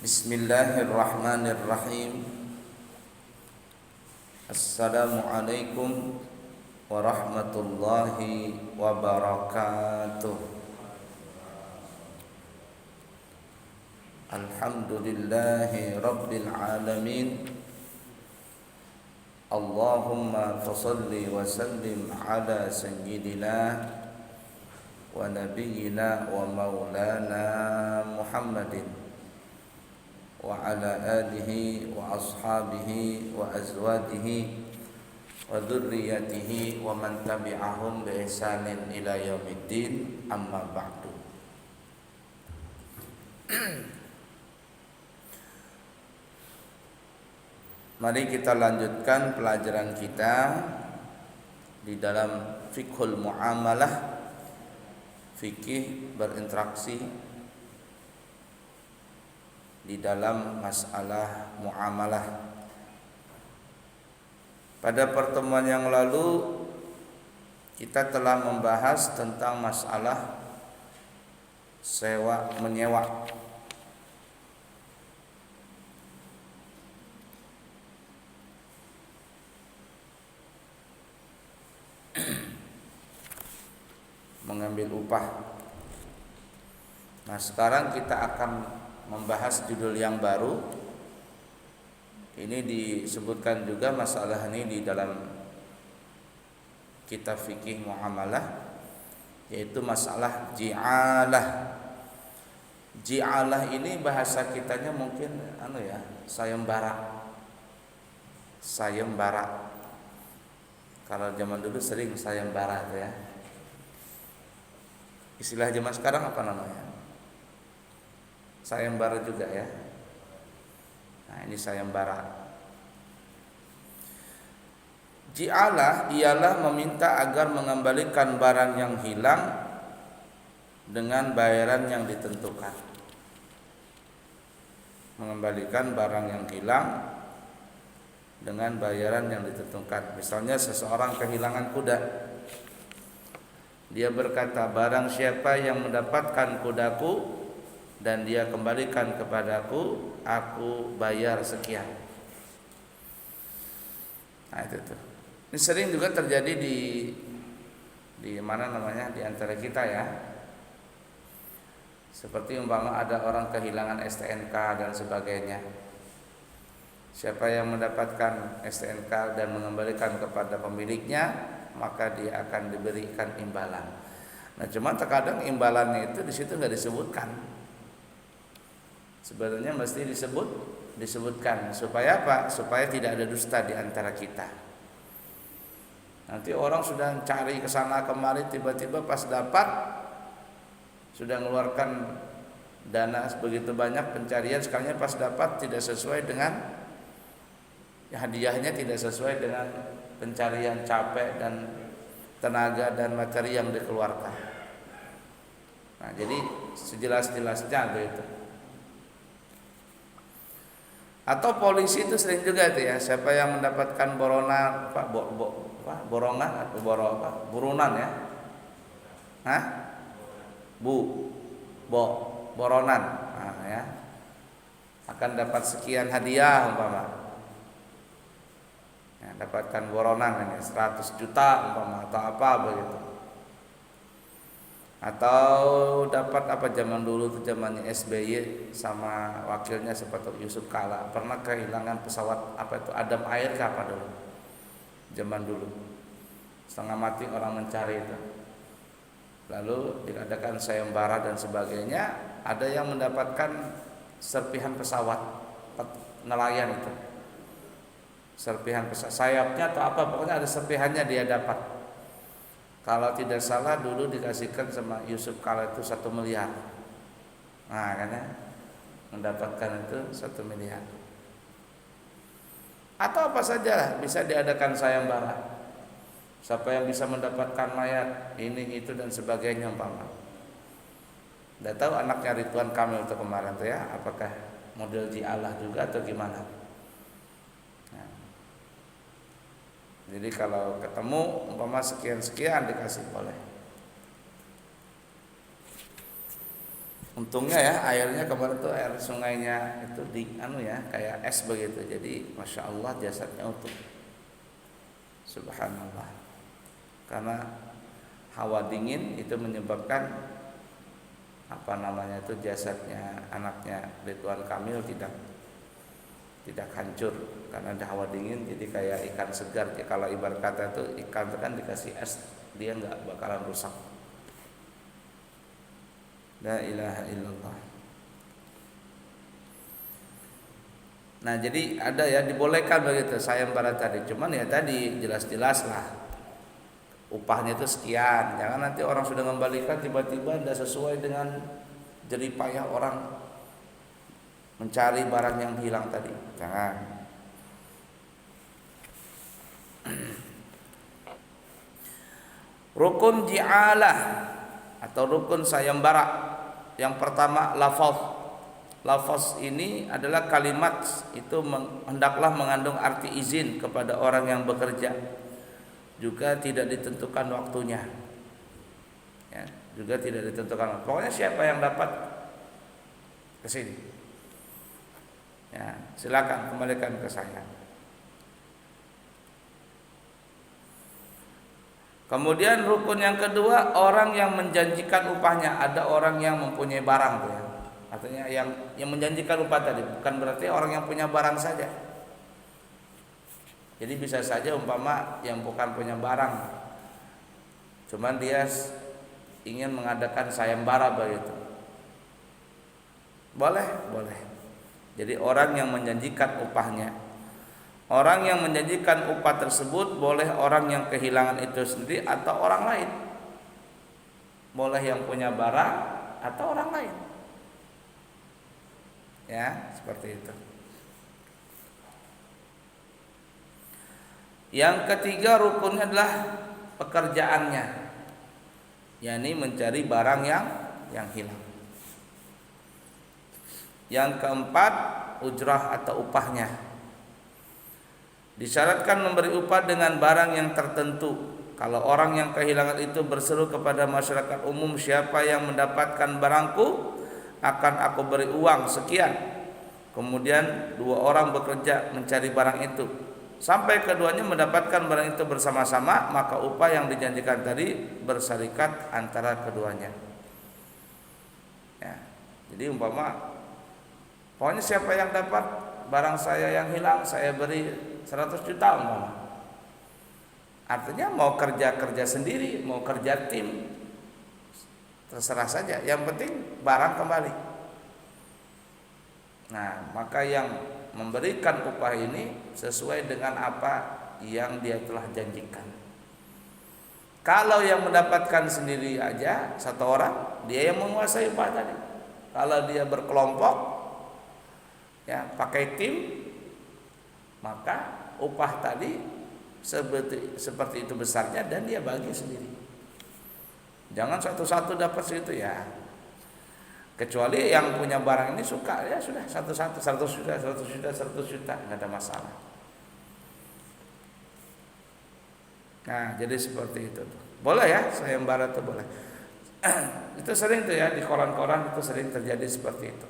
Bismillahirrahmanirrahim. Assalamualaikum warahmatullahi wabarakatuh. Alhamdulillahi rabbil alamin. Allahumma fasalli wa sallim ala sayyidina wa nabiyyina wa maulana Muhammadin wa ala alihi wa ashabihi wa azwajihi wa dzurriyyatihi wa man tabi'ahum bi ihsanin ila yaumiddin, amma ba'du. Mari kita lanjutkan pelajaran kita di dalam fiqhul muamalah, fikih berinteraksi di dalam masalah muamalah. Pada pertemuan yang lalu kita telah membahas tentang masalah sewa menyewa. Mengambil upah. Nah, sekarang kita akan membahas judul yang baru. Ini disebutkan juga masalah ini di dalam kitab fikih muamalah, yaitu masalah ji'alah. Ji'alah ini bahasa kitanya mungkin sayembara. Sayembara. Kalau zaman dulu sering sayembara ya. Istilah zaman sekarang apa namanya? Sayembara juga ya. Nah, ini sayembara. Ji'alah ialah meminta agar mengembalikan barang yang hilang dengan bayaran yang ditentukan. Mengembalikan barang yang hilang dengan bayaran yang ditentukan. Misalnya seseorang kehilangan kuda. Dia berkata, barang siapa yang mendapatkan kudaku dan dia kembalikan kepadaku, aku bayar sekian. Nah, itu tuh. Ini sering juga terjadi di mana namanya di antara kita ya. Seperti umpama ada orang kehilangan STNK dan sebagainya. Siapa yang mendapatkan STNK dan mengembalikan kepada pemiliknya, maka dia akan diberikan imbalan. Nah, cuma terkadang imbalannya itu di situ nggak disebutkan. Sebenarnya mesti disebutkan supaya apa? Supaya tidak ada dusta di antara kita. Nanti orang sudah cari ke sana kemari, tiba-tiba pas dapat sudah mengeluarkan dana begitu banyak pencarian, sekalinya pas dapat tidak sesuai dengan hadiahnya, tidak sesuai dengan pencarian, capek dan tenaga dan materi yang dikeluarkan. Nah, jadi sejelas-jelasnya begitu. Atau polisi itu sering juga itu ya, siapa yang mendapatkan borongan borongan atau buronan ya, boronan, nah, ya, akan dapat sekian hadiah umpama, ya, dapatkan boronan ini 100 juta umpama atau apa begitu. Atau dapat apa zaman dulu tuh zamannya SBY sama wakilnya seperti Yusuf Kala pernah kehilangan pesawat apa itu Adam Air apa dulu zaman dulu, setengah mati orang mencari itu, lalu diadakan sayembara dan sebagainya. Ada yang mendapatkan serpihan pesawat nelayan itu, serpihan pesawat sayapnya atau apa, pokoknya ada serpihannya dia dapat. Kalau tidak salah dulu dikasihkan sama Yusuf Kala itu 1 miliar. Nah, kan ya, mendapatkan itu 1 miliar. Atau apa saja bisa diadakan sayembara. Siapa yang bisa mendapatkan mayat ini itu dan sebagainya umpama. Tidak tahu anaknya Ridwan Kamil itu kemarin tuh ya, apakah model ji'alah juga atau gimana. Nah, jadi kalau ketemu umpama sekian-sekian dikasih boleh. Untungnya ya airnya kemarin tuh air sungainya itu di ya kayak es begitu. Jadi masya Allah jasadnya utuh. Subhanallah. Karena hawa dingin itu menyebabkan jasadnya anaknya Ridwan Kamil tidak hancur karena ada hawa dingin, jadi kayak ikan segar. Kalau ibarat kata itu ikan itu kan dikasih es, dia nggak bakalan rusak. La ilaha illallah. Nah jadi ada ya dibolehkan begitu sayembara tadi. Cuman ya tadi jelas-jelas lah upahnya itu sekian. Jangan nanti orang sudah mengembalikan tiba-tiba tidak sesuai dengan jerih payah orang mencari barang yang hilang tadi. Jangan. Rukun ji'alah atau rukun sayembara. Yang pertama lafaz. Lafaz ini adalah kalimat itu hendaklah mengandung arti izin kepada orang yang bekerja. Juga tidak ditentukan waktunya. Ya, juga tidak ditentukan. Pokoknya siapa yang dapat ke sini. Ya, silakan kembalikan ke saya. Kemudian rukun yang kedua, orang yang menjanjikan upahnya. Ada orang yang mempunyai barang tuh ya. Artinya yang menjanjikan upah tadi bukan berarti orang yang punya barang saja. Jadi bisa saja umpama yang bukan punya barang, cuman dia ingin mengadakan sayembara begitu. Boleh. Jadi orang yang menjanjikan upahnya. Orang yang menjanjikan upah tersebut boleh orang yang kehilangan itu sendiri atau orang lain. Boleh yang punya barang atau orang lain. Ya, seperti itu. Yang ketiga rukunnya adalah pekerjaannya. yakni mencari barang yang hilang. Yang keempat, ujrah atau upahnya. Disyaratkan memberi upah dengan barang yang tertentu. Kalau orang yang kehilangan itu berseru kepada masyarakat umum, siapa yang mendapatkan barangku akan aku beri uang sekian. Kemudian dua orang bekerja mencari barang itu sampai keduanya mendapatkan barang itu bersama-sama, maka upah yang dijanjikan tadi bersarikat antara keduanya. Ya, jadi umpama, pokoknya siapa yang dapat barang saya yang hilang, saya beri 100 juta umpama. Artinya mau kerja sendiri, mau kerja tim, terserah saja. Yang penting barang kembali. Nah, maka yang memberikan upah ini sesuai dengan apa yang dia telah janjikan. Kalau yang mendapatkan sendiri aja satu orang, dia yang menguasai upah tadi. Kalau dia berkelompok, ya pakai tim, maka upah tadi seperti itu besarnya dan dia bagi sendiri. Jangan satu-satu dapat segitu ya. Kecuali yang punya barang ini suka, ya sudah satu-satu 100 juta, nggak ada masalah. Nah, jadi seperti itu. Boleh ya, sayembara itu boleh. Itu sering tuh ya di koran-koran itu sering terjadi seperti itu.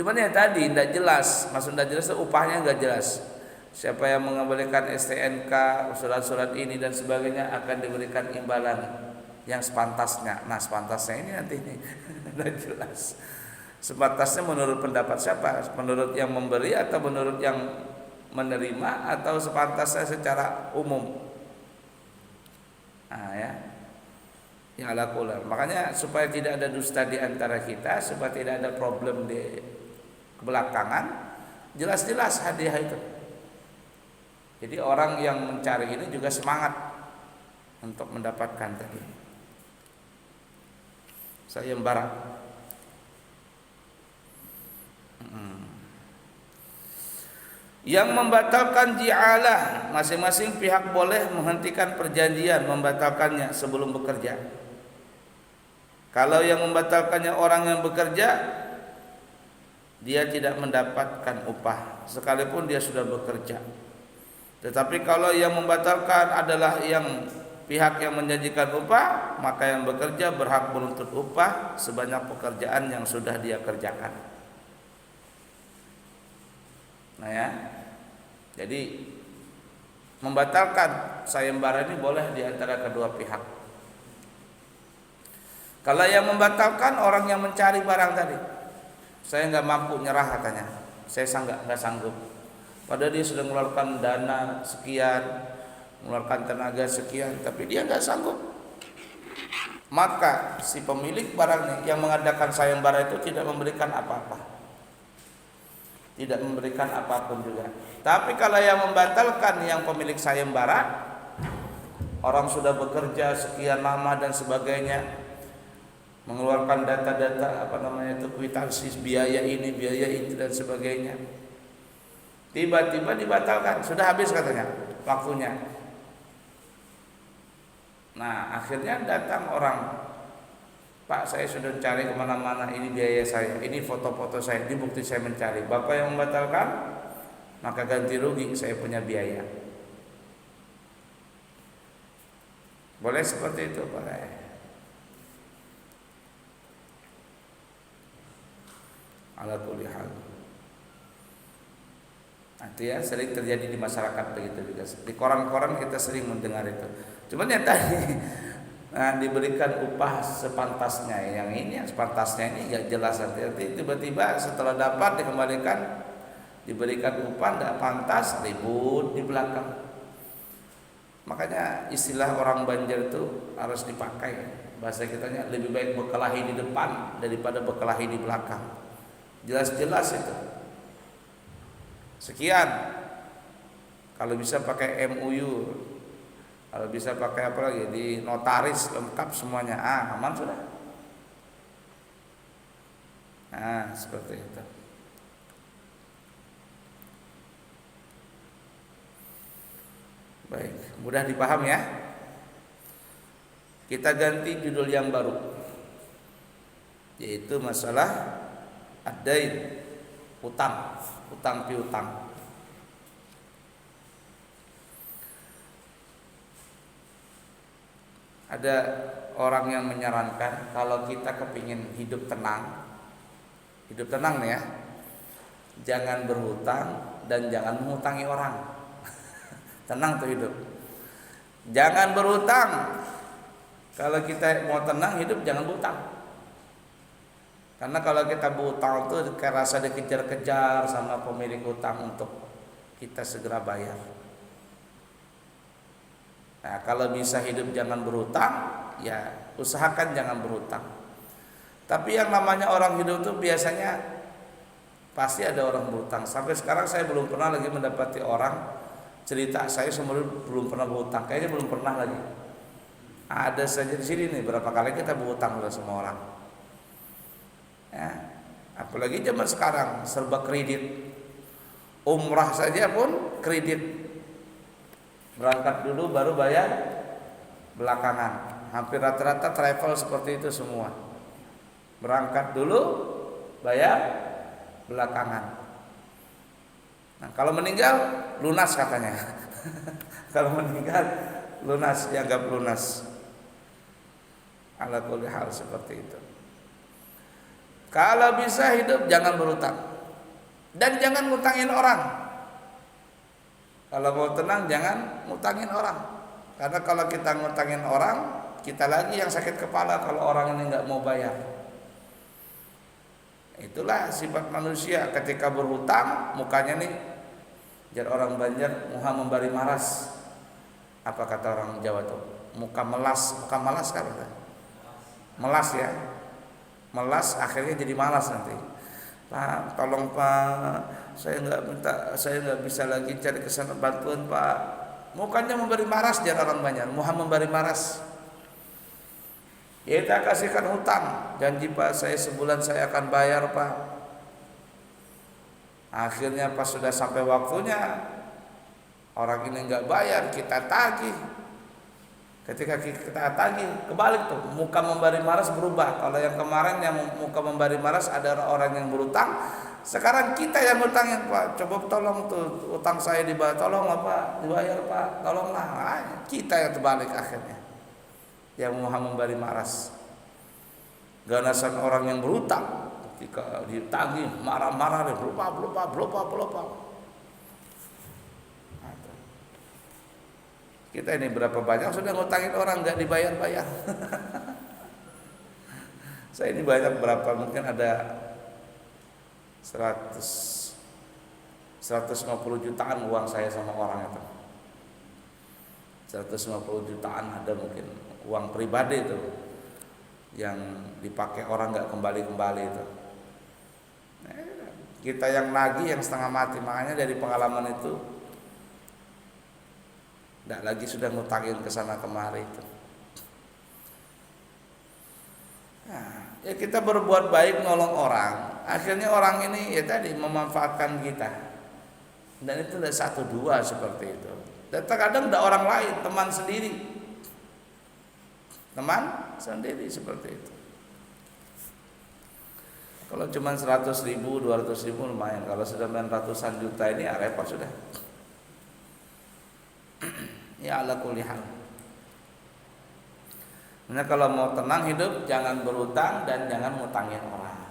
Cuman yang tadi tidak jelas, maksud tidak jelas itu upahnya nggak jelas. Siapa yang mengembalikan STNK, surat-surat ini dan sebagainya akan diberikan imbalan yang sepantasnya. Nah, sepantasnya ini nanti ini tidak jelas. Sepantasnya menurut pendapat siapa? Menurut yang memberi atau menurut yang menerima atau sepantasnya secara umum? Nah ya, yang ala kulal. Makanya supaya tidak ada dusta di antara kita, supaya tidak ada problem di kebelakangan, jelas-jelas hadiah itu. Jadi orang yang mencari ini juga semangat untuk mendapatkan tadi sayembara. Yang membatalkan ji'alah, masing-masing pihak boleh menghentikan perjanjian, membatalkannya sebelum bekerja. Kalau yang membatalkannya orang yang bekerja, dia tidak mendapatkan upah sekalipun dia sudah bekerja. Tetapi kalau yang membatalkan adalah yang pihak yang menjanjikan upah, maka yang bekerja berhak menuntut upah sebanyak pekerjaan yang sudah dia kerjakan. Nah ya, jadi membatalkan sayembara ini boleh di antara kedua pihak. Kalau yang membatalkan orang yang mencari barang tadi, saya nggak mampu nyerah katanya, saya nggak sanggup. Padahal dia sudah mengeluarkan dana sekian, mengeluarkan tenaga sekian, tapi dia nggak sanggup. Maka si pemilik barang yang mengadakan sayembara itu tidak memberikan apa-apa, tidak memberikan apapun juga. Tapi kalau yang membatalkan yang pemilik sayembara, orang sudah bekerja sekian lama dan sebagainya, mengeluarkan data-data kwitansi biaya ini, biaya itu dan sebagainya. Tiba-tiba dibatalkan, sudah habis katanya waktunya. Nah, akhirnya datang orang, Pak, saya sudah cari kemana-mana, ini biaya saya, ini foto-foto saya, ini bukti saya mencari. Bapak yang membatalkan, maka ganti rugi, saya punya biaya. Boleh seperti itu, boleh. Ala kulli hal. Nanti ya sering terjadi di masyarakat begitu juga. Di koran-koran kita sering mendengar itu. Cuman yang tadi diberikan upah sepantasnya, yang ini yang sepantasnya ini nggak jelas nanti tiba-tiba setelah dapat dikembalikan, diberikan upah nggak pantas, ribut di belakang. Makanya istilah orang Banjar itu harus dipakai. Bahasa kitanya lebih baik berkelahi di depan daripada berkelahi di belakang. Jelas-jelas itu. Sekian. Kalau bisa pakai MOU, kalau bisa pakai apa lagi, di notaris lengkap semuanya. Aman sudah. Nah, seperti itu. Baik, mudah dipaham ya. Kita ganti judul yang baru, yaitu masalah ad-dain, utang piutang. Ada orang yang menyarankan kalau kita kepingin hidup tenang nih ya, jangan berhutang dan jangan menghutangi orang. Tenang tuh hidup. Jangan berhutang. Kalau kita mau tenang hidup jangan berhutang. Karena kalau kita berhutang itu kayak rasa dikejar-kejar sama pemilik hutang untuk kita segera bayar. Nah, kalau bisa hidup jangan berhutang, ya usahakan jangan berhutang. Tapi yang namanya orang hidup itu biasanya pasti ada orang berhutang. Sampai sekarang saya belum pernah lagi mendapati orang cerita saya seumur belum pernah berhutang. Kayaknya belum pernah lagi. Ada saja di sini nih berapa kali kita berhutang udah semua orang. Ya, apalagi zaman sekarang serba kredit. Umrah saja pun kredit. Berangkat dulu baru bayar belakangan. Hampir rata-rata travel seperti itu semua. Berangkat dulu bayar belakangan. Nah, kalau meninggal lunas katanya. Kalau meninggal lunas, dianggap lunas. Ala kulli hal seperti itu. Kalau bisa hidup jangan berutang dan jangan ngutangin orang. Kalau mau tenang jangan ngutangin orang. Karena kalau kita ngutangin orang, kita lagi yang sakit kepala kalau orang ini nggak mau bayar. Itulah sifat manusia ketika berhutang, mukanya nih jar orang Banjar muha membari maras. Apa kata orang Jawa tuh? Muka melas kan? Melas ya. Melas akhirnya jadi malas nanti. Pak, tolong Pak, saya nggak bisa lagi cari kesana bantuan Pak. Mukanya memberi maras jar orang Banjar, muha membari maras. Ya kita kasihkan hutang, janji Pak saya sebulan saya akan bayar Pak. Akhirnya pas sudah sampai waktunya orang ini nggak bayar, kita tagih. Ketika kita tagih, kebalik tuh, muka membari maras berubah. Kalau yang kemarin yang muka membari maras ada orang yang berutang, sekarang kita yang berutangin, Pak. Coba tolong tuh utang saya dibayar, tolong Pak, dibayar Pak, tolonglah. Nah, kita yang terbalik akhirnya, yang mau membari maras. Ganasan orang yang berutang, ketika ditagih marah-marah, lupa. Kita ini berapa banyak sudah ngutangin orang nggak dibayar-bayar. Saya ini banyak berapa, mungkin ada 150 jutaan uang saya sama orang itu. 150 jutaan ada mungkin uang pribadi itu yang dipakai orang nggak kembali itu. Kita yang nagih yang setengah mati, makanya dari pengalaman itu tidak lagi sudah ngutangin ke sana kemari itu. Nah, ya kita berbuat baik nolong orang, akhirnya orang ini ya tadi memanfaatkan kita. Dan itu tidak satu dua seperti itu. Dan terkadang tidak orang lain, teman sendiri seperti itu. Kalau cuma 100.000, 200.000 lumayan. Kalau sudah main ratusan juta ini ya repot sudah. Ya ala kulli hal. Nah, kalau mau tenang hidup jangan berutang dan jangan ngutangin orang.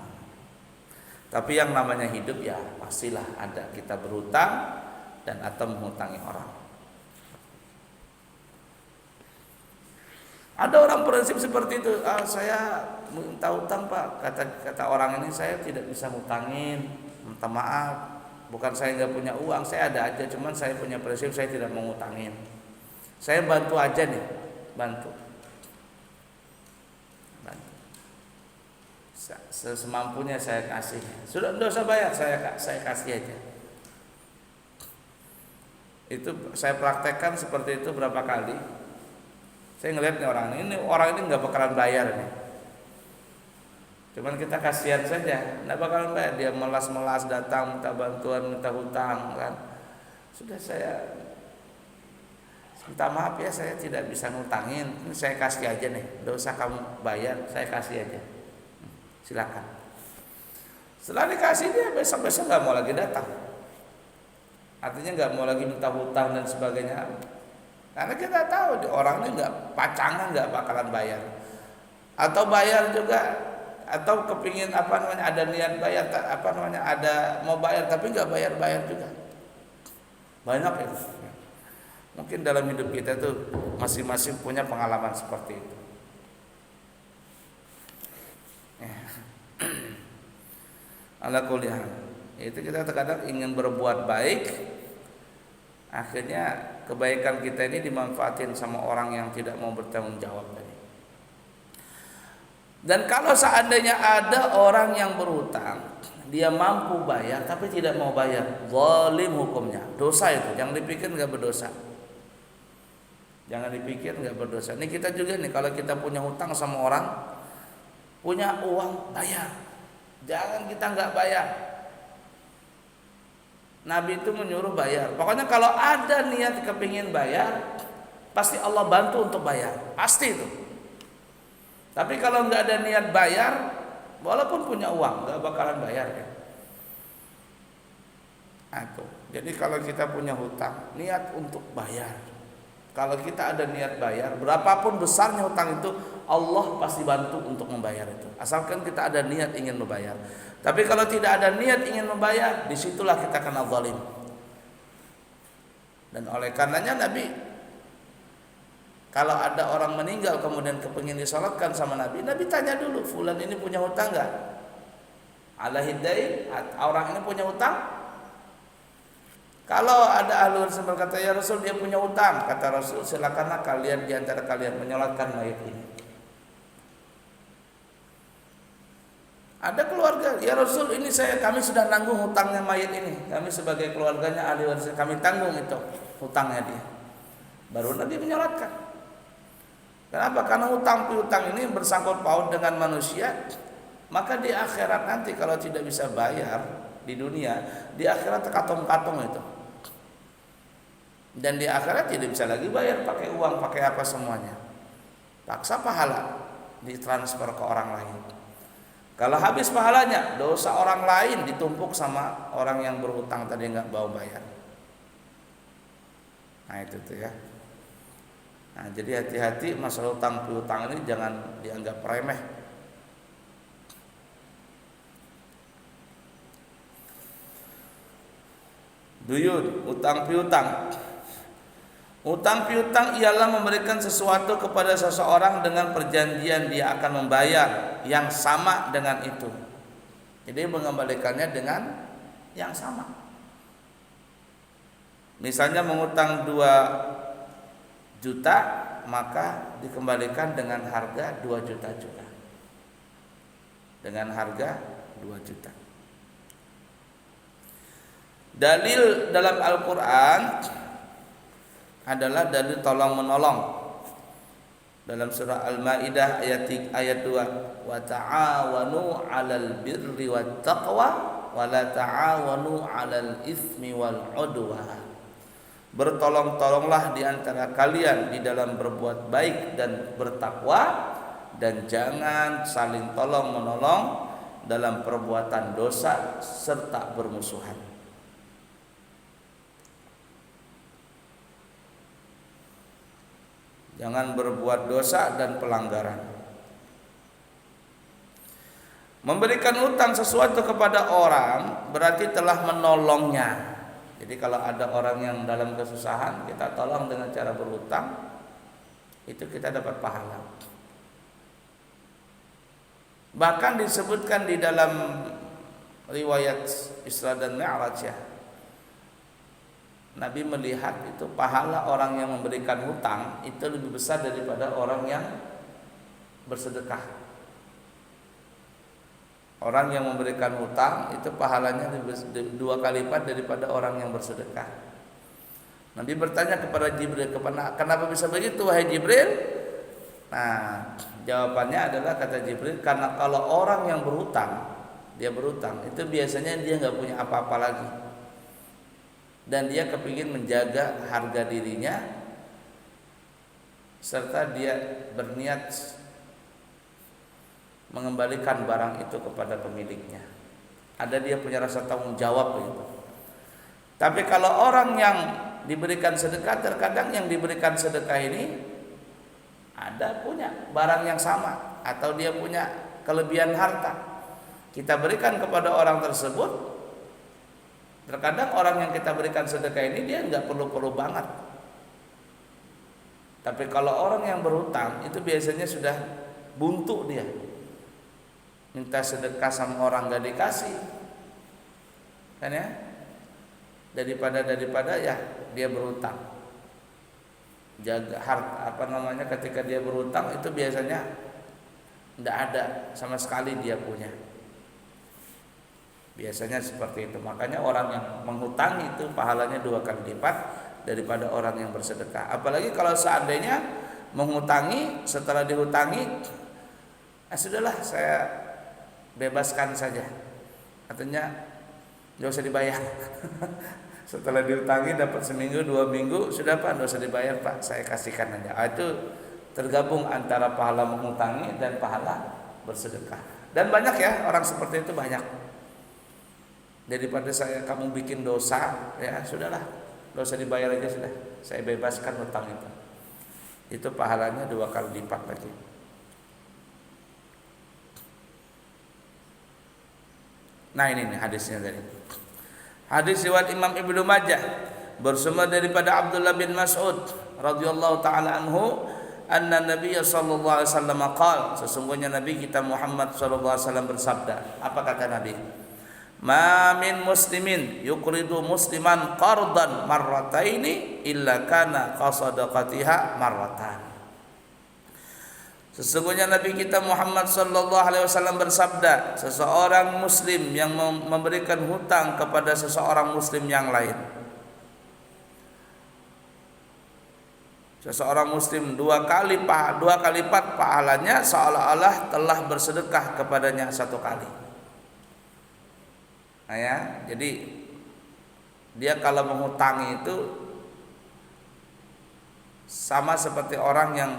Tapi yang namanya hidup ya pastilah ada kita berutang dan atau menghutangi orang. Ada orang prinsip seperti itu. Saya minta utang Pak, kata orang ini saya tidak bisa ngutangin, minta maaf. Bukan saya nggak punya uang, saya ada aja, cuman saya punya prinsip saya tidak mau ngutangin. Saya bantu aja nih, bantu. Semampunya saya kasih. Sudah enggak usah bayar, saya kasih aja. Itu saya praktekkan seperti itu berapa kali. Saya ngeliat nih orang ini nggak bakalan bayar nih. Cuman kita kasihan saja, nggak bakalan bayar. Dia melas-melas datang minta bantuan, minta hutang kan. Sudah saya minta maaf ya, saya tidak bisa ngutangin. Ini saya kasih aja nih, nggak usah kamu bayar, saya kasih aja. Silakan. Setelah dikasih dia besok-besok nggak mau lagi datang. Artinya nggak mau lagi minta hutang dan sebagainya. Karena kita tahu orang ini nggak pacangan, nggak bakalan bayar. Atau bayar juga, atau kepingin ada niat bayar, ada mau bayar tapi nggak bayar juga. Banyak ya. Mungkin dalam hidup kita tuh masing-masing punya pengalaman seperti itu. Ala kulli hal. Itu kita terkadang ingin berbuat baik, akhirnya kebaikan kita ini dimanfaatin sama orang yang tidak mau bertanggung jawab tadi. Dan kalau seandainya ada orang yang berutang, dia mampu bayar tapi tidak mau bayar, zalim hukumnya, dosa itu. Jangan dipikir nggak berdosa. Jangan dipikir nggak berdosa. Ini kita juga nih, kalau kita punya hutang sama orang, punya uang bayar, jangan kita nggak bayar. Nabi itu menyuruh bayar. Pokoknya kalau ada niat kepingin bayar, pasti Allah bantu untuk bayar, pasti itu. Tapi kalau nggak ada niat bayar, walaupun punya uang, nggak bakalan bayar ya. Jadi kalau kita punya hutang, niat untuk bayar. Kalau kita ada niat bayar, berapapun besarnya hutang itu, Allah pasti bantu untuk membayar itu. Asalkan kita ada niat ingin membayar. Tapi kalau tidak ada niat ingin membayar, disitulah kita kena zalim. Dan oleh karenanya Nabi, kalau ada orang meninggal kemudian kepingin disolatkan sama Nabi, Nabi tanya dulu, fulan ini punya hutang enggak? Alaihi dain, orang ini punya hutang? Kalau ada ahli waris berkata, ya Rasul dia punya hutang, kata Rasul, silakanlah kalian di antara kalian menyolatkan mayit ini. Ada keluarga, ya Rasul ini kami sudah nanggung hutangnya mayit ini, kami sebagai keluarganya ahli waris kami tanggung itu hutangnya dia. Baru Nabi menyolatkan. Kenapa? Karena hutang piutang ini bersangkut paut dengan manusia, maka di akhirat nanti kalau tidak bisa bayar di dunia, di akhirat terkatung-katung itu. Dan di akhirat tidak bisa lagi bayar pakai uang, pakai apa semuanya. paksa pahala ditransfer ke orang lain. Kalau habis pahalanya, dosa orang lain ditumpuk sama orang yang berhutang tadi nggak mau bayar. Nah itu tuh ya. Nah jadi hati-hati masalah hutang piutang ini jangan dianggap remeh. Duyun, utang piutang. Utang piutang ialah memberikan sesuatu kepada seseorang dengan perjanjian dia akan membayar yang sama dengan itu. Jadi mengembalikannya dengan yang sama. Misalnya mengutang 2 juta, maka dikembalikan dengan harga 2 juta juga. Dengan harga 2 juta. Dalil dalam Al-Quran adalah dalil tolong menolong. Dalam surah Al-Maidah ayat 2, wa ta'awanu 'alal birri wat taqwa wa la ta'awanu 'alal itsmi wal 'udwan. Bertolong-tolonglah di antara kalian di dalam berbuat baik dan bertakwa, dan jangan saling tolong menolong dalam perbuatan dosa serta bermusuhan. Jangan berbuat dosa dan pelanggaran. Memberikan utang sesuatu kepada orang berarti telah menolongnya. Jadi kalau ada orang yang dalam kesusahan, kita tolong dengan cara berutang, itu kita dapat pahala. Bahkan disebutkan di dalam riwayat Isra dan Mi'raj ya, Nabi melihat itu pahala orang yang memberikan hutang itu lebih besar daripada orang yang bersedekah. Orang yang memberikan hutang itu pahalanya 2 kali lipat daripada orang yang bersedekah. Nabi bertanya kepada Jibril, kenapa bisa begitu wahai Jibril? Nah, jawabannya adalah kata Jibril, karena kalau orang yang berhutang, dia berhutang, itu biasanya dia nggak punya apa-apa lagi. Dan dia kepingin menjaga harga dirinya, serta dia berniat mengembalikan barang itu kepada pemiliknya. Ada dia punya rasa tanggung jawab begitu. Tapi kalau orang yang diberikan sedekah, terkadang yang diberikan sedekah ini ada punya barang yang sama atau dia punya kelebihan harta. Kita berikan kepada orang tersebut. Terkadang orang yang kita berikan sedekah ini dia nggak perlu-perlu banget. Tapi kalau orang yang berhutang itu biasanya sudah buntu dia. Minta sedekah sama orang nggak dikasih, kan ya? Daripada ya dia berhutang. Jaga harta ketika dia berhutang itu biasanya nggak ada sama sekali dia punya. Biasanya seperti itu. Makanya orang yang menghutangi itu pahalanya 2 kali lipat daripada orang yang bersedekah. Apalagi kalau seandainya menghutangi, setelah dihutangi, sudahlah saya bebaskan saja. Artinya nggak usah dibayar. Setelah dihutangi dapat seminggu 2 minggu, sudah Pak, nggak usah dibayar Pak, saya kasihkan aja. Itu tergabung antara pahala menghutangi dan pahala bersedekah. Dan banyak ya orang seperti itu, banyak. Daripada kamu bikin dosa, ya sudahlah, nggak usah dibayar aja sudah, saya bebaskan hutang itu. Itu pahalanya 2 kali lipat lagi. Nah ini nih hadisnya tadi. Hadis riwayat Imam Ibnu Majah bersumber daripada Abdullah bin Mas'ud radhiyallahu taala anhu, anna Nabiy sallallahu alaihi wasallam qala, sesungguhnya Nabi kita Muhammad sallallahu alaihi wasallam bersabda. Apa kata Nabi? Ma min muslimin yuqridu musliman qardan marrataini illa kana qasadaqatiha marratan. Sesungguhnya Nabi kita Muhammad sallallahu alaihi wasallam bersabda, seseorang muslim yang memberikan hutang kepada seseorang muslim yang lain, seseorang muslim 2 kali lipat pahalanya seolah-olah telah bersedekah kepadanya 1 kali. Nah ya, jadi dia kalau menghutangi itu sama seperti orang yang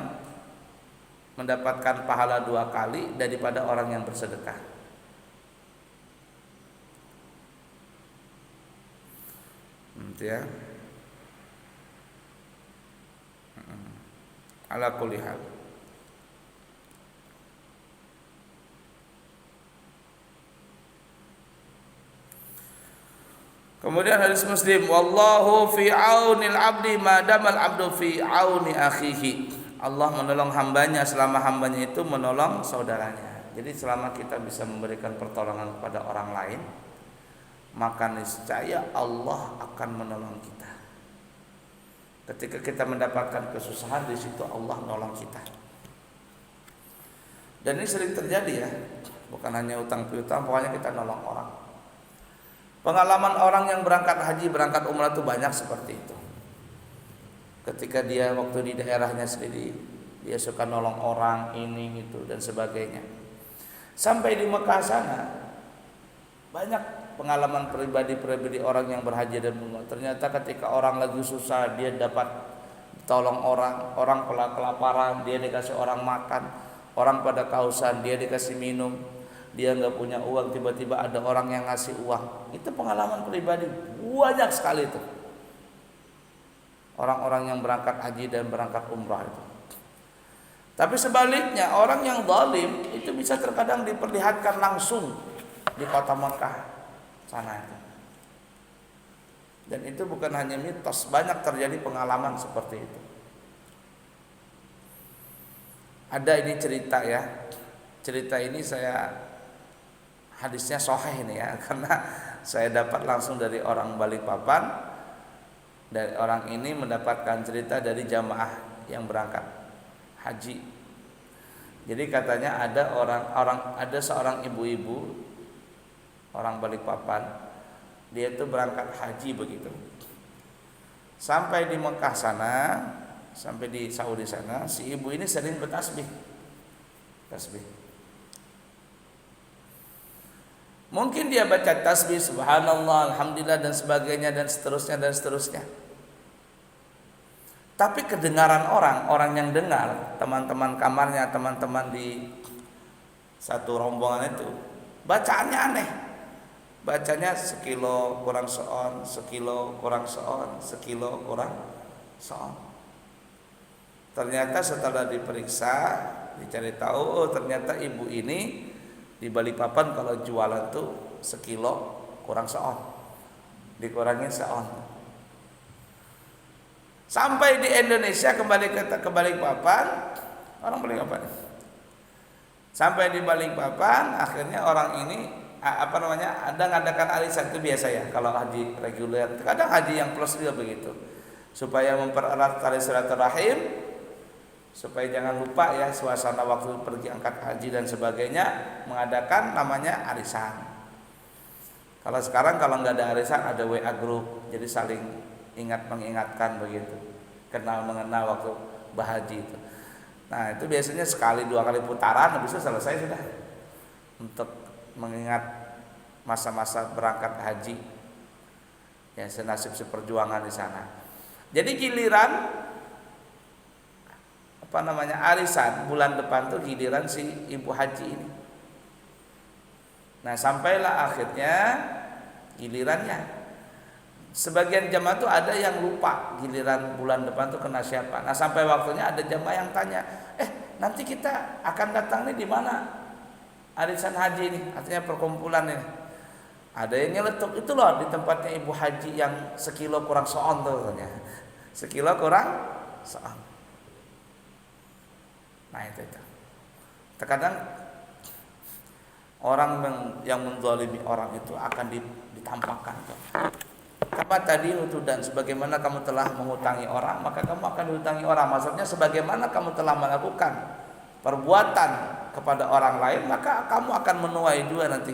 mendapatkan pahala 2 kali daripada orang yang bersedekah. Ya. Ala kulli hal. Kemudian hadis Muslim, wallahu fi aunil abdi madamal abdu fi auni akhihi. Allah menolong hambanya selama hambanya itu menolong saudaranya. Jadi selama kita bisa memberikan pertolongan kepada orang lain, maka niscaya Allah akan menolong kita. Ketika kita mendapatkan kesusahan, di situ Allah menolong kita. Dan ini sering terjadi ya, bukan hanya utang piutang, pokoknya kita nolong orang. Pengalaman orang yang berangkat haji, berangkat umrah itu banyak seperti itu. Ketika dia waktu di daerahnya sendiri, dia suka nolong orang ini itu dan sebagainya. Sampai di Mekah sana banyak pengalaman pribadi orang yang berhaji dan umrah. Ternyata ketika orang lagi susah, dia dapat tolong orang kelaparan, dia dikasih orang makan, orang pada kehausan, dia dikasih minum. Dia nggak punya uang, tiba-tiba ada orang yang ngasih uang. Itu pengalaman pribadi banyak sekali itu. Orang-orang yang berangkat haji dan berangkat umrah itu. Tapi sebaliknya orang yang zalim itu bisa terkadang diperlihatkan langsung di kota Mekah sana itu. Dan itu bukan hanya mitos, banyak terjadi pengalaman seperti itu. Ada ini cerita ya. Cerita ini hadisnya sahih ini ya, karena saya dapat langsung dari orang Balikpapan. Dari orang ini mendapatkan cerita dari jamaah yang berangkat haji. Jadi katanya ada seorang ibu-ibu orang Balikpapan, dia itu berangkat haji begitu. Sampai di Mekah sana, sampai di Saudi sana, si ibu ini sering bertasbih. Mungkin dia baca tasbih subhanallah, alhamdulillah dan sebagainya dan seterusnya. Tapi kedengaran orang yang dengar, teman-teman kamarnya, teman-teman di satu rombongan itu, bacaannya aneh. Bacanya sekilo kurang seon, sekilo kurang seon, sekilo kurang seon. Ternyata setelah diperiksa, dicari tahu, ternyata ibu ini di Balikpapan kalau jualan tuh sekilo kurang seon, dikurangin seon. Sampai di Indonesia kembali ke Balikpapan, orang Balikpapan. Sampai di Balikpapan, akhirnya orang ini ada ngadakan arisan, itu biasa ya kalau haji reguler. Kadang haji yang plus juga begitu, supaya mempererat tali silaturahim, supaya jangan lupa ya suasana waktu pergi angkat haji dan sebagainya, mengadakan namanya arisan. Kalau sekarang kalau nggak ada arisan, ada WA group, jadi saling mengingatkan begitu, kenal mengenal waktu berhaji itu. Nah itu biasanya sekali 2 kali putaran, habis itu selesai sudah, untuk mengingat masa-masa berangkat haji ya, senasib seperjuangan di sana. Jadi giliran arisan bulan depan tuh giliran si ibu haji ini. Nah sampailah akhirnya gilirannya. Sebagian jamaah tuh ada yang lupa giliran bulan depan tuh kena siapa. Nah sampai waktunya ada jamaah yang tanya, nanti kita akan datang nih di mana arisan haji ini, artinya perkumpulan ini. Ada yang nyeletuk, itu loh di tempatnya ibu haji yang sekilo kurang seon tuh katanya. Sekilo kurang seon. Nah itu. Terkadang orang yang menzalimi orang itu akan ditampakkan. Kama tadi dan sebagaimana kamu telah mengutangi orang, maka kamu akan diutangi orang. Maksudnya sebagaimana kamu telah melakukan perbuatan kepada orang lain, maka kamu akan menuai juga nanti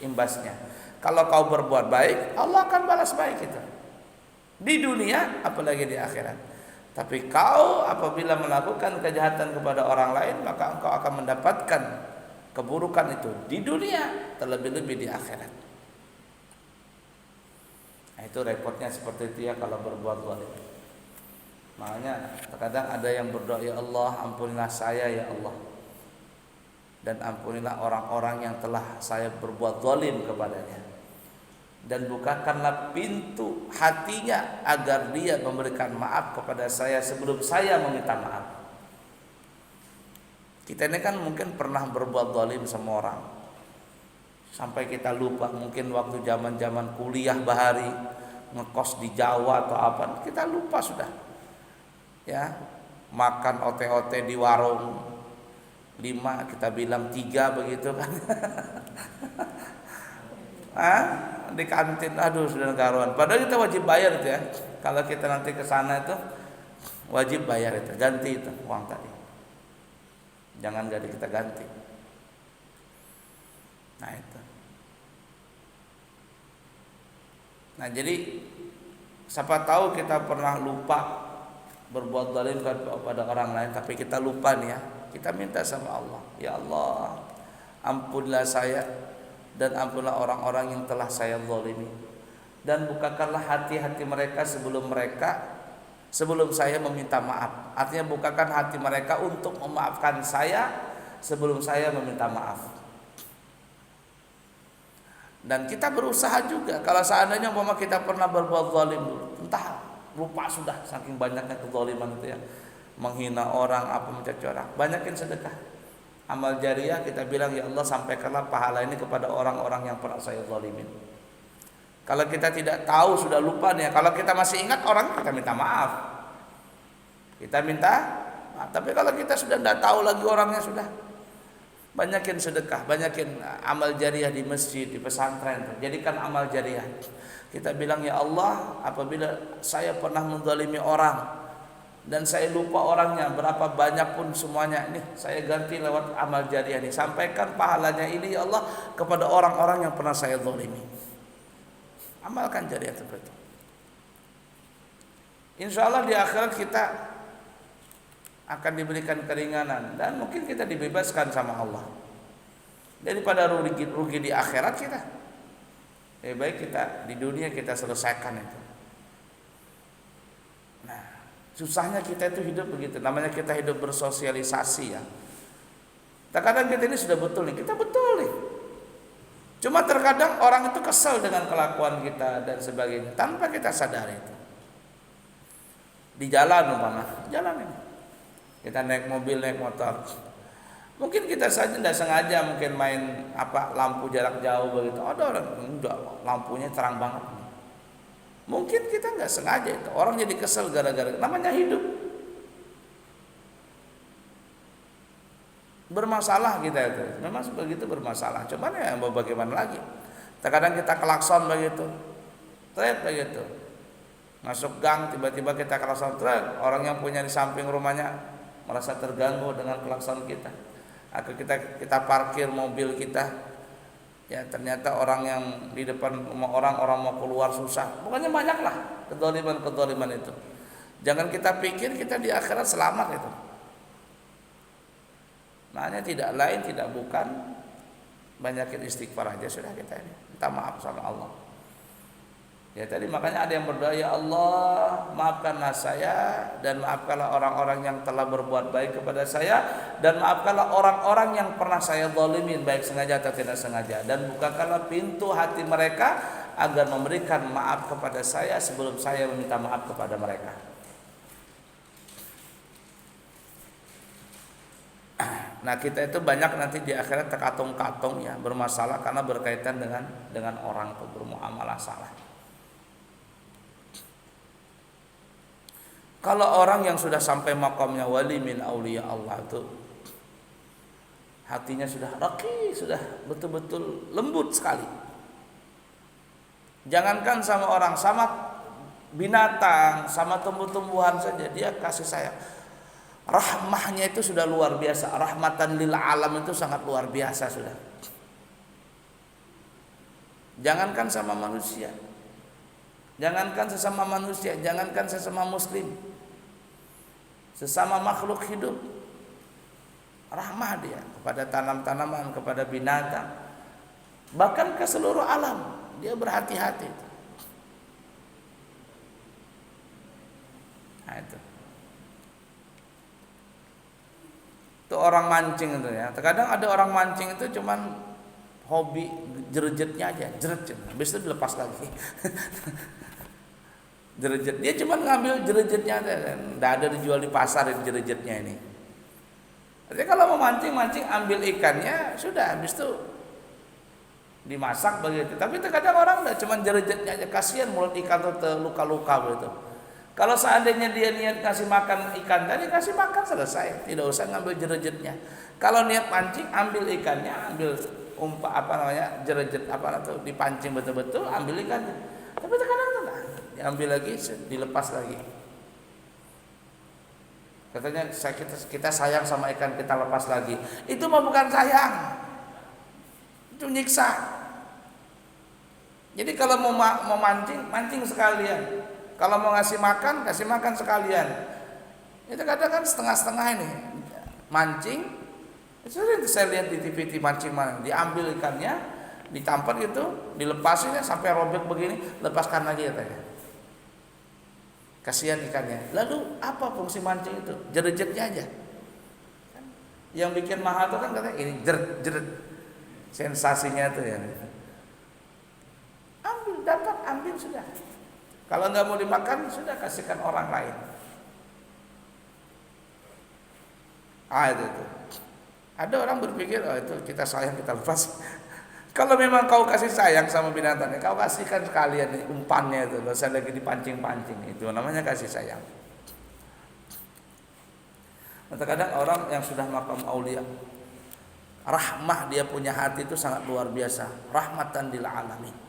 imbasnya. Kalau kau berbuat baik, Allah akan balas baik itu di dunia, apalagi di akhirat. Tapi kau apabila melakukan kejahatan kepada orang lain, maka engkau akan mendapatkan keburukan itu di dunia, terlebih-lebih di akhirat. Nah itu repotnya seperti itu ya kalau berbuat zalim. Makanya terkadang ada yang berdoa, ya Allah ampunilah saya ya Allah, dan ampunilah orang-orang yang telah saya berbuat zalim kepadanya, dan bukakanlah pintu hatinya agar dia memberikan maaf kepada saya sebelum saya meminta maaf. Kita ini kan mungkin pernah berbuat zalim sama orang sampai kita lupa, mungkin waktu zaman-zaman kuliah bahari ngekos di Jawa atau apa, kita lupa sudah. Ya, makan ote-ote di warung 5 kita bilang 3 begitu kan. Di kantin, aduh sudah karuan. Padahal kita wajib bayar itu ya. Kalau kita nanti ke sana itu wajib bayar itu, ganti itu uang tadi. Jangan jadi kita ganti. Nah itu. Nah jadi siapa tahu kita pernah lupa berbuat zalim kepada orang lain, tapi kita lupa nih ya. Kita minta sama Allah, ya Allah, ampunilah saya dan ampunilah orang-orang yang telah saya zalimi, dan bukakanlah hati-hati mereka sebelum saya meminta maaf. Artinya bukakan hati mereka untuk memaafkan saya sebelum saya meminta maaf. Dan kita berusaha juga, kalau seandainya umpama kita pernah berbuat zalim dulu, entah lupa sudah saking banyaknya kezaliman itu ya, menghina orang, apa, mencaci orang, banyakin sedekah. Amal jariah kita bilang, ya Allah sampaikanlah pahala ini kepada orang-orang yang pernah saya zalimin. Kalau kita tidak tahu sudah lupa nih, kalau kita masih ingat orang, kita minta maaf. Kita minta maaf. Tapi kalau kita sudah tidak tahu lagi orangnya, sudah banyakin sedekah, banyakin amal jariah di masjid, di pesantren. Jadikan amal jariah. Kita bilang, ya Allah, apabila saya pernah menzalimi orang dan saya lupa orangnya, berapa banyak pun semuanya, ini saya ganti lewat amal jariah ini. Sampaikan pahalanya ini ya Allah kepada orang-orang yang pernah saya zalimi. Amalkan jariah seperti itu. Insya Allah di akhirat kita akan diberikan keringanan dan mungkin kita dibebaskan sama Allah daripada rugi di akhirat kita. Baik kita di dunia kita selesaikan itu. Nah, susahnya kita itu hidup begitu. Namanya kita hidup bersosialisasi ya. Terkadang kita ini sudah betul nih, kita betul nih. Cuma terkadang orang itu kesal dengan kelakuan kita dan sebagainya tanpa kita sadari itu. Di jalan umpama, jalan ini. Kita naik mobil, naik motor. Mungkin kita saja tidak sengaja mungkin main lampu jarak jauh begitu. Ada orang enggak, lampunya terang banget. Mungkin kita nggak sengaja itu. Orang jadi kesel gara-gara namanya hidup. Bermasalah kita itu. Memang begitu bermasalah. Cuman ya mau bagaimana lagi? Terkadang kita klakson begitu. Tret begitu. Masuk gang tiba-tiba kita klakson tret. Orang yang punya di samping rumahnya merasa terganggu dengan klakson kita. Atau kita parkir mobil kita, ya ternyata orang yang di depan rumah orang mau keluar susah. Pokoknya banyaklah kedzaliman itu. Jangan kita pikir kita di akhirat selamat itu. Makanya tidak lain tidak bukan banyakin istighfar aja sudah kita ini. Minta maaf sama Allah. Ya tadi makanya ada yang berdoa, ya Allah maafkanlah saya dan maafkanlah orang-orang yang telah berbuat baik kepada saya, dan maafkanlah orang-orang yang pernah saya zalimin baik sengaja atau tidak sengaja, dan bukakanlah pintu hati mereka agar memberikan maaf kepada saya sebelum saya meminta maaf kepada mereka. Nah kita itu banyak nanti di akhirat terkatung-katung ya, bermasalah karena berkaitan dengan orang itu bermuamalah salah. Kalau orang yang sudah sampai makamnya wali min auliya Allah itu hatinya sudah raqi, sudah betul-betul lembut sekali. Jangankan sama orang, sama binatang, sama tumbuh-tumbuhan saja dia kasih sayang. Rahmahnya itu sudah luar biasa. Rahmatan lil alam itu sangat luar biasa sudah. Jangankan sama manusia, jangankan sesama manusia, jangankan sesama muslim, sesama makhluk hidup, rahmah dia kepada tanam-tanaman, kepada binatang, bahkan ke seluruh alam dia berhati-hati. Nah itu. Itu orang mancing itu ya. Terkadang ada orang mancing itu cuman hobi jerejetnya aja, jeret, habis itu dilepas lagi. Jerejet, dia cuma ngambil jerejetnya aja, nggak ada dijual di pasar jerejetnya ini. Jadi kalau mau mancing ambil ikannya, sudah habis itu dimasak begitu. Tapi terkadang orang nggak cuma jerejetnya aja, kasihan mulut ikan tuh terluka-luka begitu. Kalau seandainya dia niat kasih makan ikan tadi, kasih makan selesai, tidak usah ngambil jerejetnya. Kalau niat mancing, ambil ikannya, ambil jerejet dipancing betul-betul, ambil ikannya. Tapi terkadang enggak, diambil lagi, dilepas lagi. Katanya kita sayang sama ikan, kita lepas lagi. Itu mah bukan sayang, itu nyiksa. Jadi kalau mau mancing sekalian. Kalau mau kasih makan sekalian. Itu kadang kan setengah-setengah ini mancing. Sering saya lihat di TV mancing mana, diambil ikannya, ditampar gitu, dilepasinnya sampai robek begini, lepaskan lagi katanya. Kasihan ikannya. Lalu apa fungsi mancing itu? Jerejetnya aja. Yang bikin mahal itu kan katanya ini jeret. Sensasinya tuh ya. Ambil sudah. Kalau nggak mau dimakan, sudah kasihkan orang lain. Itu. Ada orang berpikir, itu kita sayang, kita lepas. Kalau memang kau kasih sayang sama binatangnya, kau kasihkan sekalian umpannya itu, nggak usah lagi dipancing-pancing. Itu namanya kasih sayang. Terkadang orang yang sudah makam aulia, rahmah dia punya hati itu sangat luar biasa. Rahmatan lil alamin.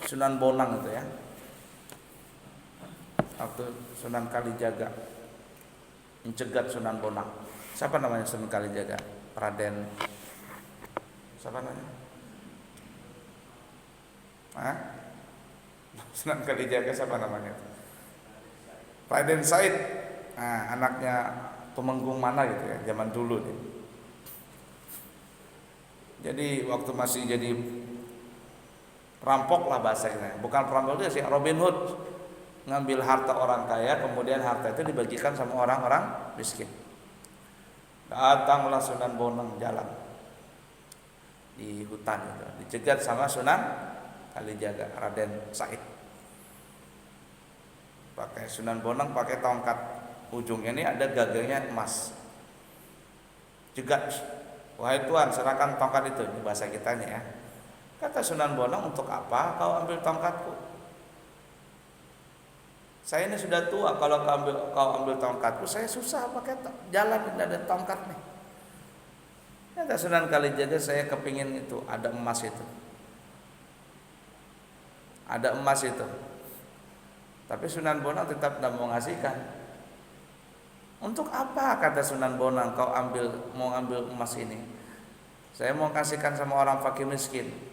Sunan Bonang itu ya, waktu Sunan Kalijaga mencegat Sunan Bonang. Siapa namanya Sunan Kalijaga? Raden siapa namanya? Sunan Kalijaga siapa namanya? Raden Said. Anaknya Tumenggung mana gitu ya, zaman dulu nih. Jadi waktu masih jadi perampok lah bahasanya, bukan perampok itu sih, Robin Hood, ngambil harta orang kaya, kemudian harta itu dibagikan sama orang-orang miskin. Datanglah Sunan Bonang jalan di hutan itu, dicegat sama Sunan Kalijaga, Raden Said. Pakai Sunan Bonang pakai tongkat, ujungnya ini ada gagangnya emas. Cegat, wahai Tuan, serahkan tongkat itu, ini bahasa kitanya ya. Kata Sunan Bonang, untuk apa kau ambil tongkatku? Saya ini sudah tua, kalau kau ambil tongkatku, saya susah pakai jalan, tidak ada tongkat nih. Kata Sunan Kalijaga, saya kepingin itu, ada emas itu. Ada emas itu. Tapi Sunan Bonang tetap tidak mau ngasihkan. Untuk apa, kata Sunan Bonang, kau mau ambil emas ini? Saya mau kasihkan sama orang fakir miskin.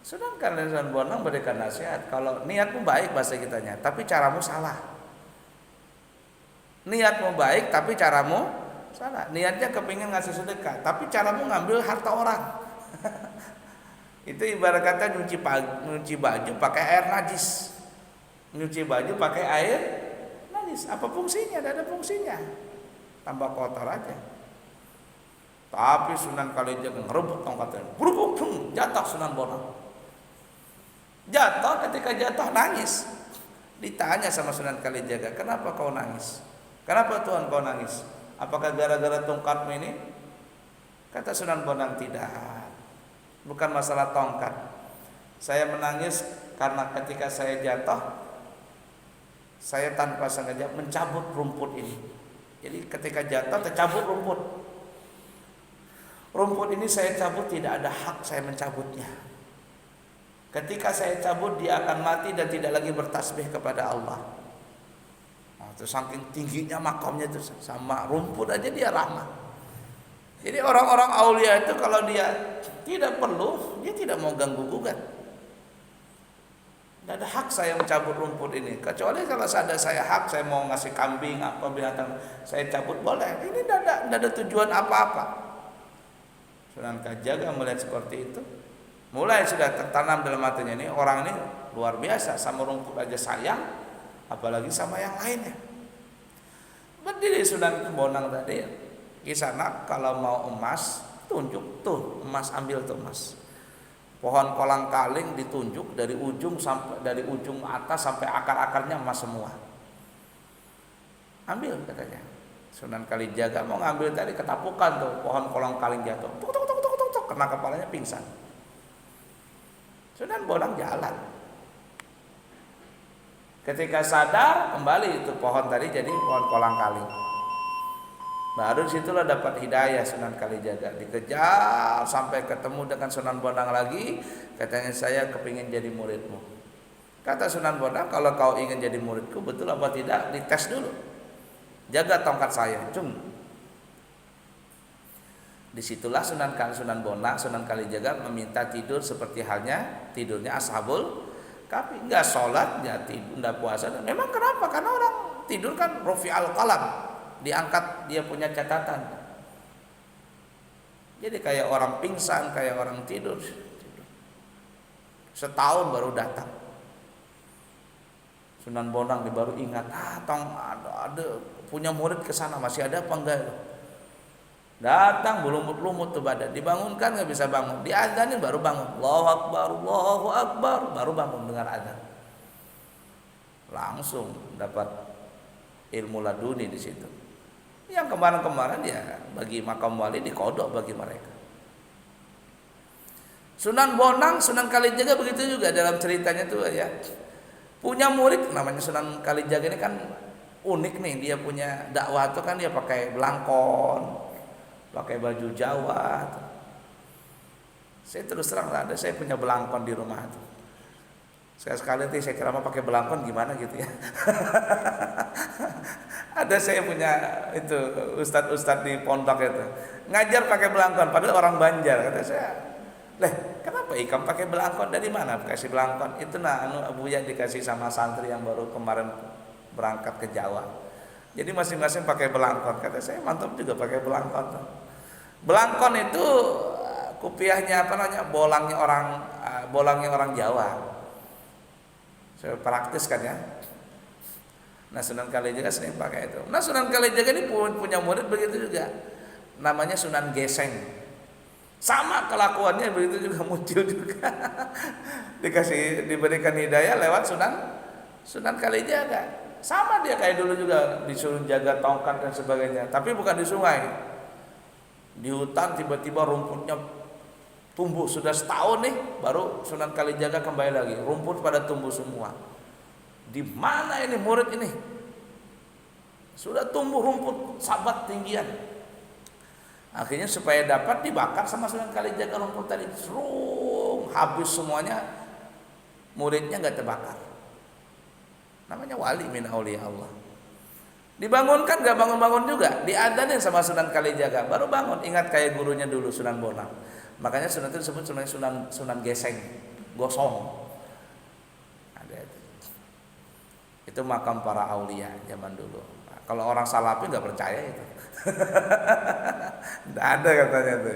Sedangkan Sunan Bonang berikan nasihat, kalau niatmu baik bahasa kitanya, tapi caramu salah. Niatmu baik tapi caramu salah. Niatnya kepingin ngasih sedekah, tapi caramu ngambil harta orang. Itu ibarat kata nyuci baju pakai air najis. Nyuci baju pakai air najis. Apa fungsinya? Tidak ada fungsinya. Tambah kotor aja. Tapi Sunan Kalijaga ngerebut tongkatnya, berubung jatuh Sunan Bonang. Jatuh, ketika jatuh nangis. Ditanya sama Sunan Kalijaga, kenapa kau nangis? Kenapa Tuhan kau nangis? Apakah gara-gara tongkatmu ini? Kata Sunan Bonang, tidak. Bukan masalah tongkat. Saya menangis karena ketika saya jatuh, saya tanpa sengaja mencabut rumput ini. Jadi ketika jatuh tercabut rumput. Rumput ini saya cabut, tidak ada hak saya mencabutnya. Ketika saya cabut, dia akan mati dan tidak lagi bertasbih kepada Allah. Itu saking tingginya makamnya itu, sama rumput aja dia ramah. Jadi orang-orang aulia itu kalau dia tidak perlu, dia tidak mau ganggu gugat. Tidak ada hak saya mencabut rumput ini, kecuali kalau ada saya hak, saya mau ngasih kambing apa binatang, saya cabut boleh. Ini tidak ada tujuan apa-apa. Sunan Kalijaga melihat seperti itu, mulai sudah tertanam dalam hatinya, ini orang ini luar biasa, sama rumput aja sayang, apalagi sama yang lainnya. Berdiri Sunan Bonang tadi, di sana kalau mau emas tunjuk tuh emas, ambil tuh emas. Pohon kolang kaling ditunjuk dari ujung atas sampai akar-akarnya emas semua. Ambil katanya. Sunan Kalijaga mau ngambil tadi, ketapukan tuh pohon kolang kaling jatuh. Tuk tuk tuk tuk tuk, tuk, kena kepalanya, pingsan. Sunan Bonang jalan. Ketika sadar kembali itu pohon tadi jadi pohon kolang kaling. Baru disitulah dapat hidayah Sunan Kalijaga. Dikejar sampai ketemu dengan Sunan Bonang lagi. Katanya, saya kepingin jadi muridmu. Kata Sunan Bonang, kalau kau ingin jadi muridku, betul apa tidak? Dites dulu. Jaga tongkat saya. Cung. Disitulah Sunan Bonang, Sunan Kalijaga meminta tidur seperti halnya tidurnya Ashabul Kahfi. Enggak sholat, enggak puasa. Memang kenapa? Karena orang tidur kan rufi'al qalam, diangkat, dia punya catatan. Jadi kayak orang pingsan, kayak orang tidur. Setahun baru datang. Sunan Bonang baru ingat, ada punya murid ke sana, masih ada apa enggak? Datang berlumut-lumut tuh badan, dibangunkan nggak bisa bangun, diadzanin baru bangun. Allahu Akbar, baru bangun dengar adzan. Langsung dapat ilmu laduni di situ. Yang kemarin-kemarin ya bagi makam wali dikodok bagi mereka. Sunan Bonang, Sunan Kalijaga begitu juga dalam ceritanya tuh ya. Punya murid namanya Sunan Kalijaga ini kan unik nih, dia punya dakwah tuh kan dia pakai belangkon, pakai baju Jawa. Saya terus terang ada, saya punya belangkon di rumah tuh. Sekali saya kira mau pakai belangkon gimana gitu ya. Ada saya punya itu ustadz di pondok itu ngajar pakai belangkon, padahal orang Banjar. Kata saya, kenapa ikam pakai belangkon? Dari mana kasih belangkon? Itu Buya dikasih sama santri yang baru kemarin berangkat ke Jawa. Jadi masing-masing pakai belangkon. Kata saya, mantap juga pakai belangkon. Belangkon itu kupiahnya apa namanya? Bolangnya orang Jawa. Saya praktis kan ya. Nah, Sunan Kalijaga sering pakai itu. Nah, Sunan Kalijaga ini punya murid begitu juga. Namanya Sunan Geseng. Sama kelakuannya begitu juga, muncul juga. Diberikan hidayah lewat Sunan Kalijaga. Sama dia kayak dulu juga disuruh jaga tongkat dan sebagainya, tapi bukan di sungai. Di hutan tiba-tiba rumputnya tumbuh, sudah setahun nih baru Sunan Kalijaga kembali lagi, rumput pada tumbuh semua. Di mana ini murid ini? Sudah tumbuh rumput sabat tinggian. Akhirnya supaya dapat dibakar sama Sunan Kalijaga rumput tadi, habis semuanya, muridnya nggak terbakar. Namanya wali min auliya Allah. Dibangunkan nggak bangun-bangun juga, diadanin sama Sunan Kalijaga, baru bangun. Ingat kayak gurunya dulu Sunan Bonang. Makanya Sunan itu disebut Sunan Geseng, gosong. Ada itu. Itu makam para aulia zaman dulu. Nah, kalau orang salafi nggak percaya itu. Tidak ada katanya tuh.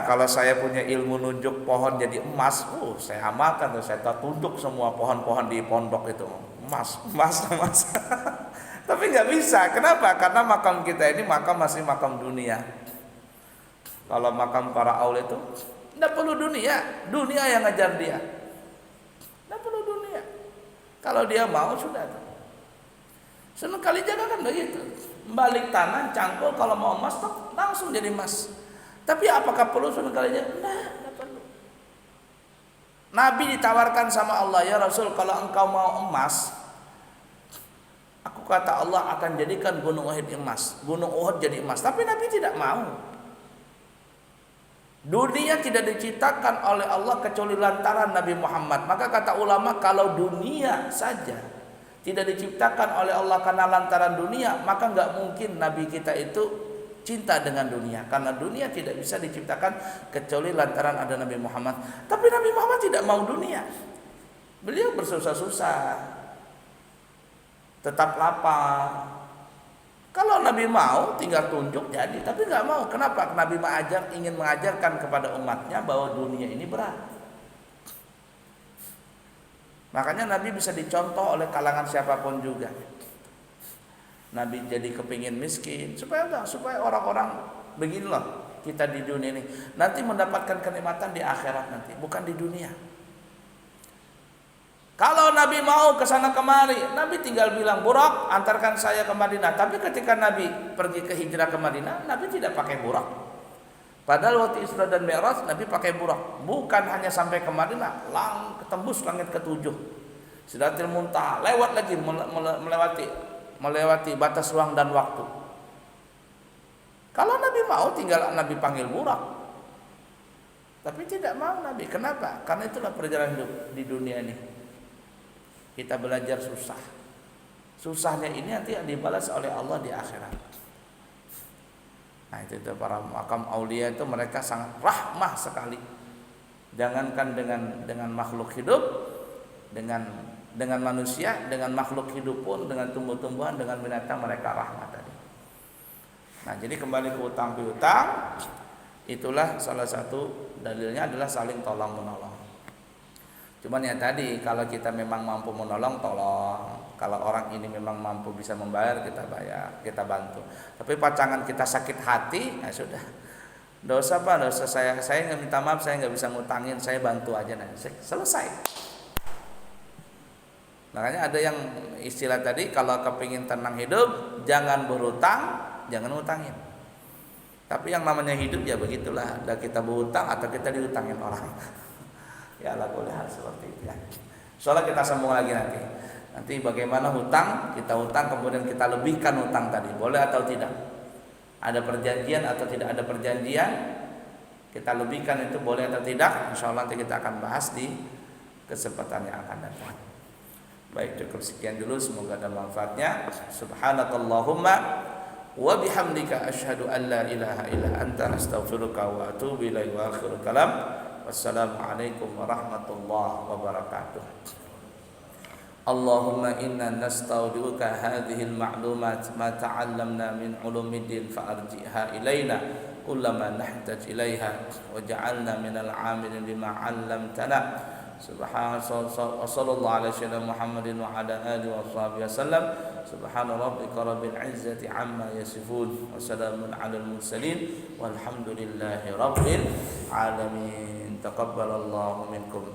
Kalau saya punya ilmu nunjuk pohon jadi emas, saya amalkan tuh, saya tunjuk semua pohon-pohon di pondok itu emas. Tapi nggak bisa. Kenapa? Karena makam kita ini masih makam dunia. Kalau makam para aulia itu tidak perlu dunia yang ngajar dia. Tidak perlu dunia. Kalau dia mau sudah. Sunan Kalijaga kan begitu. Balik tanah, cangkul, kalau mau emas langsung jadi emas. Tapi apakah perlu Sunan Kalijaga? Tidak perlu. Nabi ditawarkan sama Allah, ya Rasul, kalau engkau mau emas, aku kata Allah akan jadikan gunung Uhud emas, gunung Uhud jadi emas. Tapi Nabi tidak mau. Dunia tidak diciptakan oleh Allah kecuali lantaran Nabi Muhammad. Maka kata ulama, kalau dunia saja tidak diciptakan oleh Allah karena lantaran dunia, maka nggak mungkin Nabi kita itu cinta dengan dunia. Karena dunia tidak bisa diciptakan kecuali lantaran ada Nabi Muhammad. Tapi Nabi Muhammad tidak mau dunia. Beliau bersusah-susah, tetap lapar. Kalau Nabi mau tinggal tunjuk jadi, tapi nggak mau. Kenapa? Nabi ingin mengajarkan kepada umatnya bahwa dunia ini berat. Makanya Nabi bisa dicontoh oleh kalangan siapapun juga. Nabi jadi kepingin miskin supaya orang-orang beginilah kita di dunia ini nanti mendapatkan kenikmatan di akhirat nanti, bukan di dunia. Kalau Nabi mau ke sana kemari, Nabi tinggal bilang, Burak, antarkan saya ke Madinah. Tapi ketika Nabi pergi ke hijrah ke Madinah, Nabi tidak pakai Burak. Padahal waktu Isra dan Mi'raj, Nabi pakai Burak. Bukan hanya sampai ke Madinah, tembus langit ke-7. Sidratil Muntaha, lewat lagi melewati batas ruang dan waktu. Kalau Nabi mau, tinggal Nabi panggil Burak. Tapi tidak mau Nabi. Kenapa? Karena itulah perjalanan hidup di dunia ini. Kita belajar susah. Susahnya ini nanti yang dibalas oleh Allah di akhirat. Nah itu para makam aulia itu mereka sangat rahmah sekali. Jangankan dengan makhluk hidup, dengan manusia, dengan makhluk hidup pun, dengan tumbuh-tumbuhan, dengan binatang mereka rahmat tadi. Nah jadi kembali ke utang piutang, itulah salah satu dalilnya adalah saling tolong menolong. Cuman ya tadi kalau kita memang mampu menolong, tolong. Kalau orang ini memang mampu bisa membayar, kita bayar, kita bantu. Tapi pacangan kita sakit hati, ya sudah. Dosa apa? Dosa saya nggak minta maaf, saya nggak bisa ngutangin, saya bantu aja, nah selesai. Makanya ada yang istilah tadi, kalau kepingin tenang hidup, jangan berhutang, jangan ngutangin. Tapi yang namanya hidup ya begitulah, ada kita berhutang atau kita dihutangin orang. Ya Allah boleh hal seperti itu ya. Soalnya kita sambung lagi nanti bagaimana hutang, kita hutang kemudian kita lebihkan hutang tadi, boleh atau tidak? Ada perjanjian atau tidak ada perjanjian? Kita lebihkan itu boleh atau tidak? Insya Allah nanti kita akan bahas di kesempatan yang akan datang. Baik, cukup sekian dulu, semoga ada manfaatnya. Subhanakallahumma wa bihamdika asyhadu an la ilaha illa anta astaghfiruka wa atubu ilaik wa akhirul kalam. Wassalamualaikum warahmatullahi wabarakatuh. Allahumma inna nastaudiuka hadhil ma'lumat ma ta'allamna min ulumiddin fa'arji'ha ilayna kullama nahtaj ilayha waj'alna minal 'amilin bima 'allamtana. Subhanallah, sallallahu alaihi wasallam Muhammadin wa ala alihi wa sahbihi wasallam. Subhana rabbika rabbil izzati amma yasifun wa salamun 'alal mursalin walhamdulillahi rabbil alamin. Taqabbalallahu minkum.